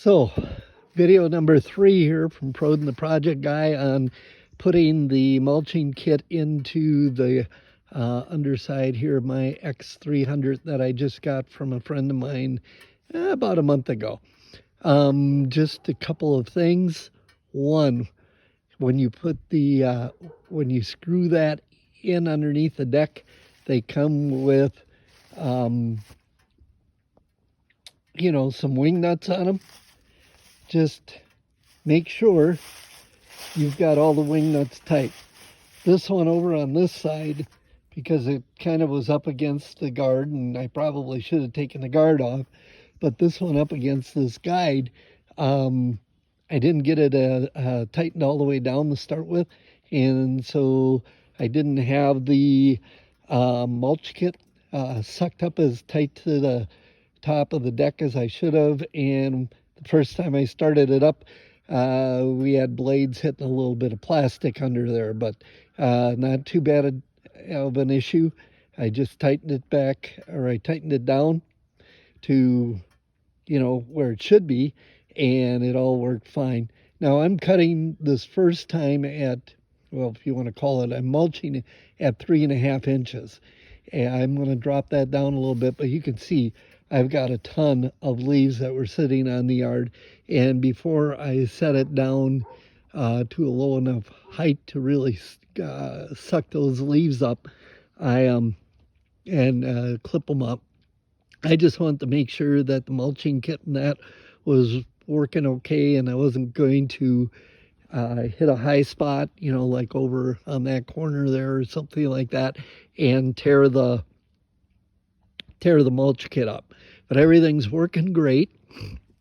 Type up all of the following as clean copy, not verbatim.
So, video number 3 here from Perrodin, the project guy, on putting the mulching kit into the underside here of my X300 that I just got from a friend of mine about a month ago. Just a couple of things. One, when you put the when you screw that in underneath the deck, they come with some wing nuts on them. Just make sure you've got all the wing nuts tight. This one over on this side, because it kind of was up against the guard, and I probably should have taken the guard off, but this one up against this guide, I didn't get it tightened all the way down to start with, and so I didn't have the mulch kit sucked up as tight to the top of the deck as I should have. And the first time I started it up, we had blades hitting a little bit of plastic under there, but not too bad of an issue. I just tightened it back, or I tightened it down to, where it should be, and it all worked fine. Now I'm cutting this first time at, well, if you want to call it, I'm mulching at 3.5 inches. And I'm going to drop that down a little bit, but you can see I've got a ton of leaves that were sitting on the yard. And before I set it down to a low enough height to really suck those leaves up, and clip them up, I just wanted to make sure that the mulching kit and that was working okay, and I wasn't going to hit a high spot, like over on that corner there or something like that, and tear the mulch kit up. But everything's working great,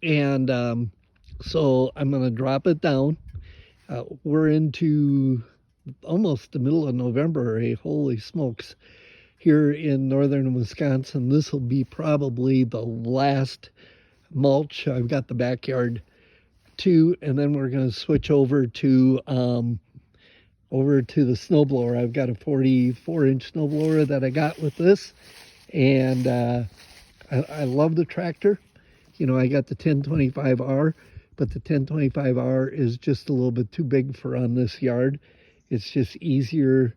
and so I'm going to drop it down. We're into almost the middle of November. Holy smokes. Here in northern Wisconsin, this will be probably the last mulch. I've got the backyard too, and then we're going to switch over to the snowblower. I've got a 44-inch snowblower that I got with this, and I love the tractor. I got the 1025R, but the 1025R is just a little bit too big for on this yard. It's just easier,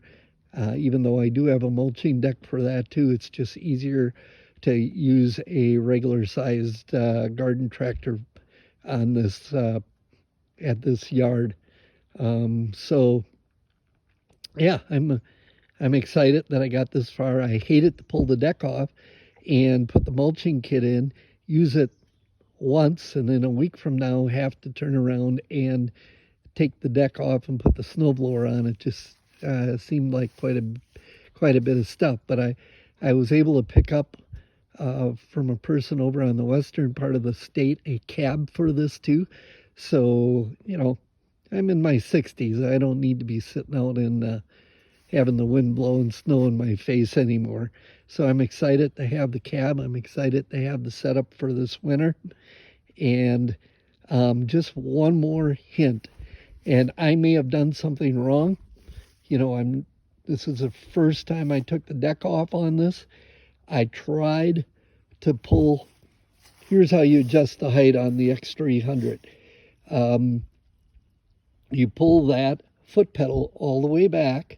even though I do have a mulching deck for that too, it's just easier to use a regular sized garden tractor on this at this yard. So yeah, I'm excited that I got this far. I hated to pull the deck off and put the mulching kit in, use it once, and then a week from now have to turn around and take the deck off and put the snowblower on. It just seemed like quite a bit of stuff. But I was able to pick up from a person over on the western part of the state a cab for this too. So, I'm in my 60s. I don't need to be sitting out in having the wind blow and snow in my face anymore. So I'm excited to have the cab. I'm excited to have the setup for this winter. And just one more hint, and I may have done something wrong. This is the first time I took the deck off on this. I tried to pull, here's how you adjust the height on the X300. You pull that foot pedal all the way back,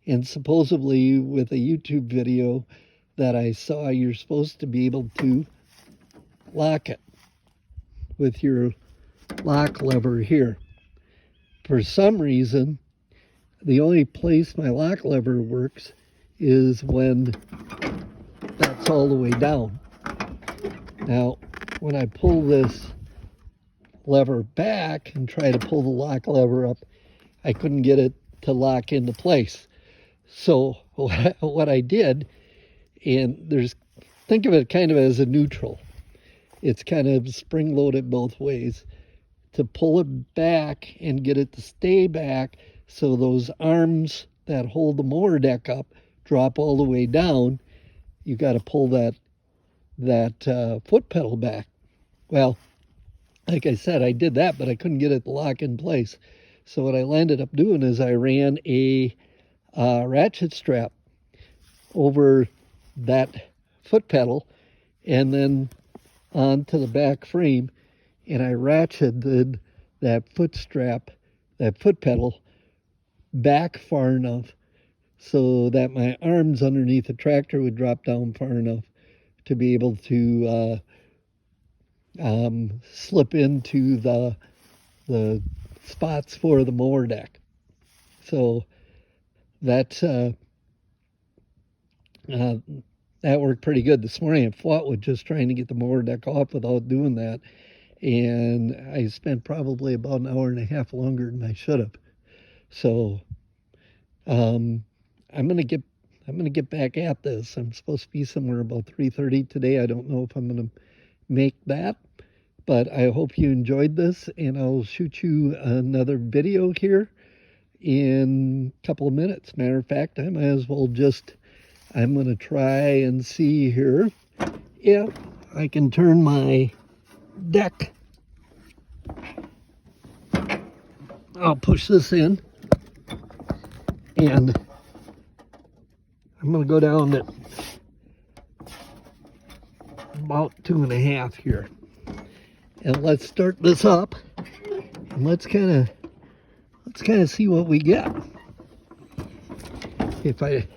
and supposedly with a YouTube video that I saw, you're supposed to be able to lock it with your lock lever here. For some reason, the only place my lock lever works is when that's all the way down. Now, when I pull this lever back and try to pull the lock lever up, I couldn't get it to lock into place. So what I did, and think of it kind of as a neutral. It's kind of spring loaded both ways. To pull it back and get it to stay back, so those arms that hold the mower deck up drop all the way down, you got to pull that foot pedal back. Well, like I said, I did that, but I couldn't get it to lock in place. So what I ended up doing is I ran a ratchet strap over that foot pedal and then onto the back frame, and I ratcheted that foot strap, that foot pedal, back far enough so that my arms underneath the tractor would drop down far enough to be able to slip into the spots for the mower deck. So that worked pretty good. This morning I fought with just trying to get the mower deck off without doing that, and I spent probably about an hour and a half longer than I should have. So I'm gonna get back at this. I'm supposed to be somewhere about 3:30 today. I don't know if I'm gonna make that, but I hope you enjoyed this, and I'll shoot you another video here in a couple of minutes. Matter of fact, I might as well I'm gonna try and see here if I can turn my deck. I'll push this in, and I'm going to go down to about 2.5 here. And let's start this up, and let's kind of see what we get. If I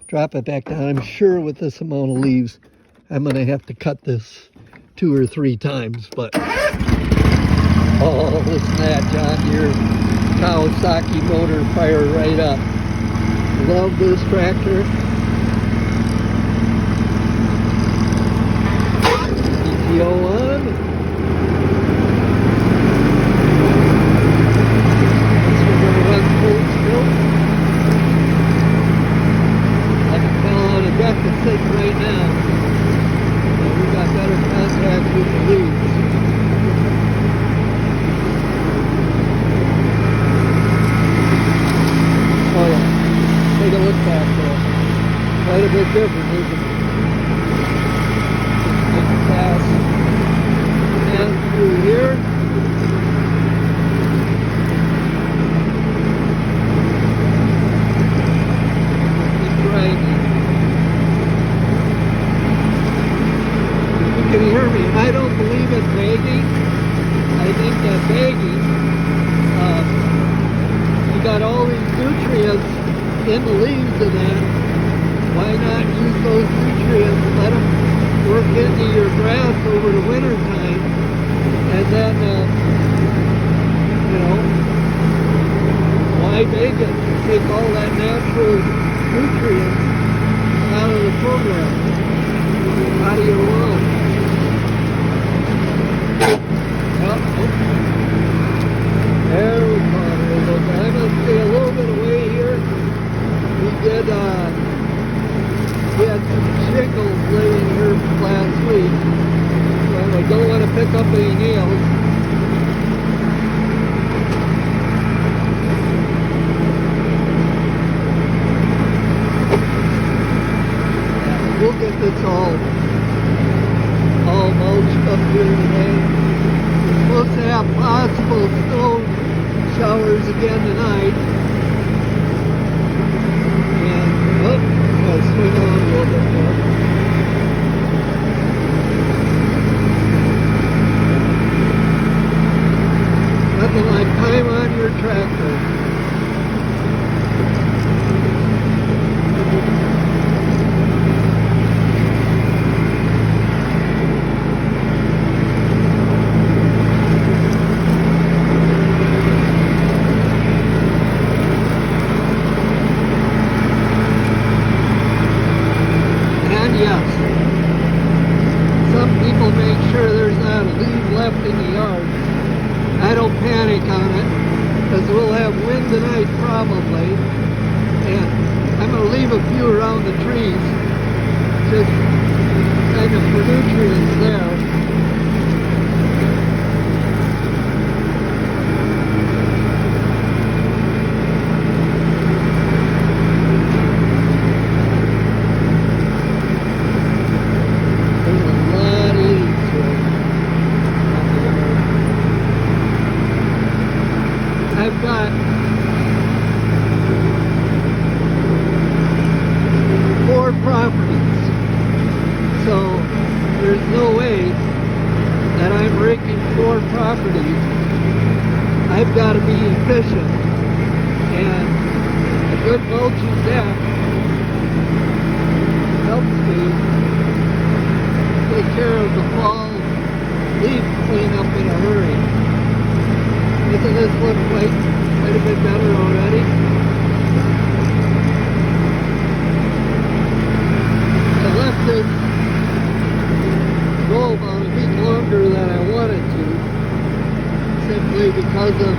drop it back down, I'm sure with this amount of leaves, I'm going to have to cut this 2 or 3 times, but oh, listen to that John Deere Kawasaki motor fire right up. Love this tractor. PTO on. This one going to run full still. I can tell on the deck it's sitting right now. So we got better contact with the leaves. Oh yeah. Take a look back there. Quite a bit different, isn't it? Just make a pass down through here. Keep grinding. You can hear me. I don't believe in bagging. I think that bagging, you got all these nutrients in the leaves of that. Why not use those nutrients, let them work into your grass over the winter time, and then why bake it? Take all that natural nutrients out of the program, out of your lawn. There we go. I'm going to stay a little bit away here. We had some shingles laying here last week, so I don't want to pick up any nails. We'll get this all mulched up here today. We're supposed to have possible snow showers again tonight. I'll swing on a little bit more. Nothing like time on your tractor. In the yard. I don't panic on it because we'll have wind tonight probably, and I'm going to leave a few around the trees just kind of for nutrients there. I've got 4 properties, so there's no way making 4 properties, I've got to be efficient. And a good mulching deck helps me take care of the fall leaf cleanup in a hurry. Doesn't this look quite a bit better already? I left it go about a week longer than I wanted to, simply because of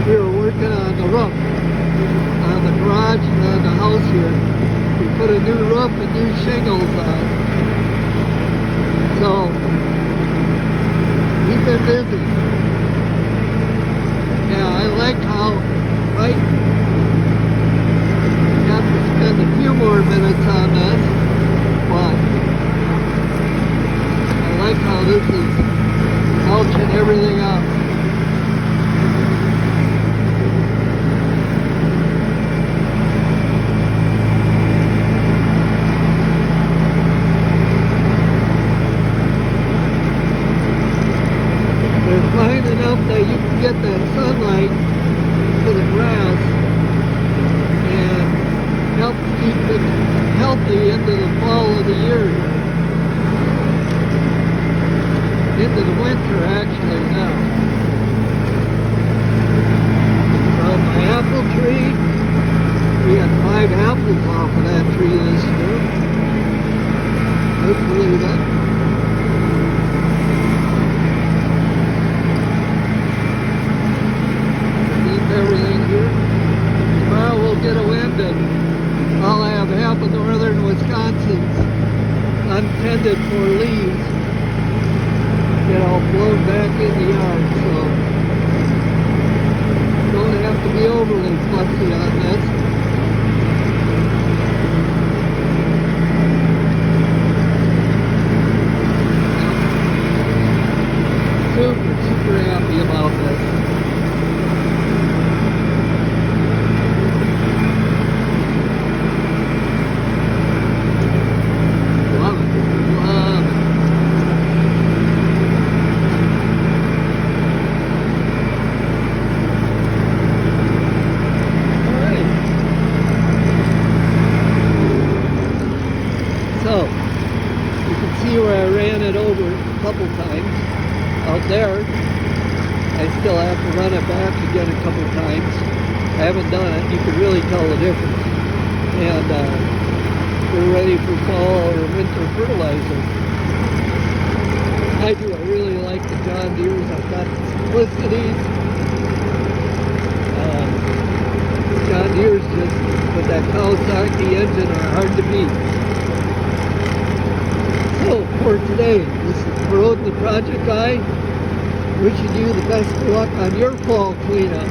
we were working on the roof on the garage and on the house here. We put a new roof and new shingles on, so we've been busy. Yeah, I like how I have to spend a few more minutes on this, but I like how this is mulching everything up. They're fine enough that you can get that sunlight to the grass and help keep it healthy into the fall of the year. Into the winter actually now. Well, my apple tree, we had 5 apples off of that tree this year. Hopefully that. Everything here. Tomorrow we'll get a wind and I'll have half of northern Wisconsin's untended for leaves get all blown back in the yard, so don't have to be overly fussy on this. Super happy about this. So, you can see where I ran it over a couple times. Out there, I still have to run it back again a couple times. I haven't done it. You can really tell the difference. And we're ready for fall or winter fertilizer. I do. I really like the John Deere's. I've got the Simplicities. John Deere's just with that Kawasaki engine are hard to beat. So for today, this is Perrodin, the project guy, wishing you the best of luck on your fall cleanup.